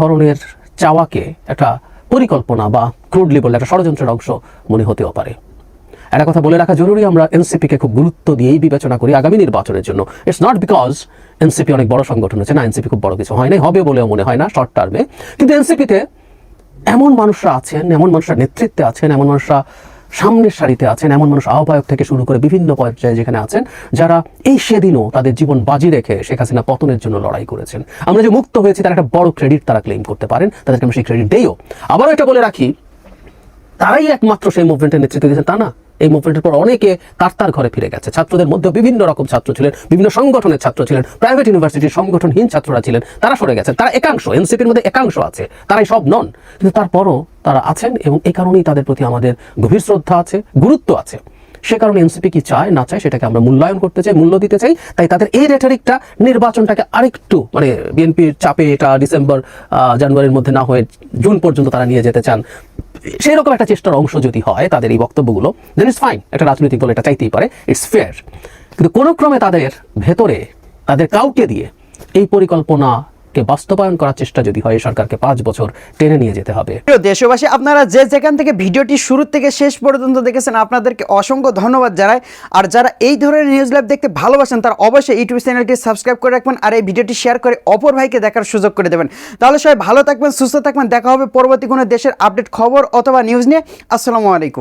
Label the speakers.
Speaker 1: ধরনের চাওয়াকে একটা পরিকল্পনা বা ক্রুডলি বললে একটা ষড়যন্ত্রের অংশ মনে হতেও পারে। একটা কথা বলে রাখা জরুরি, আমরা এনসিপিকে খুব গুরুত্ব দিয়েই বিবেচনা করি আগামী নির্বাচনের জন্য। ইটস নট বিকজ এনসিপি অনেক বড় সংগঠন হচ্ছে, না, এনসিপি খুব বড় কিছু হয় নাই, হবে বলেও মনে হয় না শর্ট টার্মে। কিন্তু এনসিপিতে এমন মানুষরা আছেন, এমন মানুষরা নেতৃত্বে আছেন, এমন মানুষরা সামনের সারিতে আছেন, এমন মানুষ আহ্বায়ক থেকে শুরু করে বিভিন্ন পর্যায়ে যেখানে আছেন, যারা এই সেদিনও তাদের জীবন বাজি রেখে শেখ হাসিনা পতনের জন্য লড়াই করেছেন। আমরা যে মুক্ত হয়েছি তার একটা বড় ক্রেডিট তারা ক্লেম করতে পারেন, তাদেরকে আমরা সেই ক্রেডিট দেইও। আবারও এটা বলে রাখি, তারাই একমাত্র সেই মুভমেন্টের নেতৃত্ব দিয়েছেন তা না। এই মুভমেন্টের পর অনেকে তার ঘরে ফিরে গেছে। ছাত্রদের মধ্যে বিভিন্ন রকম ছাত্র ছিলেন, বিভিন্ন সংগঠনের ছাত্র ছিলেন, প্রাইভেট ইউনিভার্সিটির সংগঠনহীন ছাত্ররা ছিলেন, তারা সরে গেছেন। তারা একাংশ, এনসিপির মধ্যে একাংশ আছে, তারাই সব নন, কিন্তু তারপরও তারা আছেন এবং এই কারণেই তাদের প্রতি আমাদের গভীর শ্রদ্ধা আছে, গুরুত্ব আছে। সে কারণে এনসিপি কি চায় না চায় সেটাকে আমরা মূল্যায়ন করতে চাই, মূল্য দিতে চাই। তাই তাদের এই রেটরিকটা নির্বাচনটাকে আরেকটু বিএনপির চাপে এটা ডিসেম্বর জানুয়ারির মধ্যে না হয়ে জুন পর্যন্ত তারা নিয়ে যেতে চান, সেই রকম একটা চেষ্টার অংশ যদি হয় তাদের এই বক্তব্যগুলো, দেন ইটস ফাইন। একটা রাজনৈতিক দল এটা চাইতেই পারে, ইটস ফেয়ার। কিন্তু কোনো ক্রমে তাদের ভেতরে তাদের কাউকে দিয়ে এই পরিকল্পনাকে বাস্তবায়ন করার চেষ্টা যদি হয়, সরকারকে 5 বছর টেনে নিয়ে যেতে হবে।
Speaker 2: দেশবাসী, আপনারা যে যেখান থেকে ভিডিওটি শুরু থেকে শেষ পর্যন্ত দেখেছেন, আপনাদেরকে অসংখ্য ধন্যবাদ জানাই। আর যারা এই ধরনের নিউজ লাইভ দেখতে ভালোবাসেন তারা অবশ্যই ইউটিউব চ্যানেলটি সাবস্ক্রাইব করে রাখবেন আর এই ভিডিওটি শেয়ার করে অপর ভাইকে দেখার সুযোগ করে দেবেন। তাহলে সবাই ভালো থাকবেন, সুস্থ থাকবেন। দেখা হবে পরবর্তী কোনো দেশের আপডেট খবর অথবা নিউজ নিয়ে। আসসালামু আলাইকুম।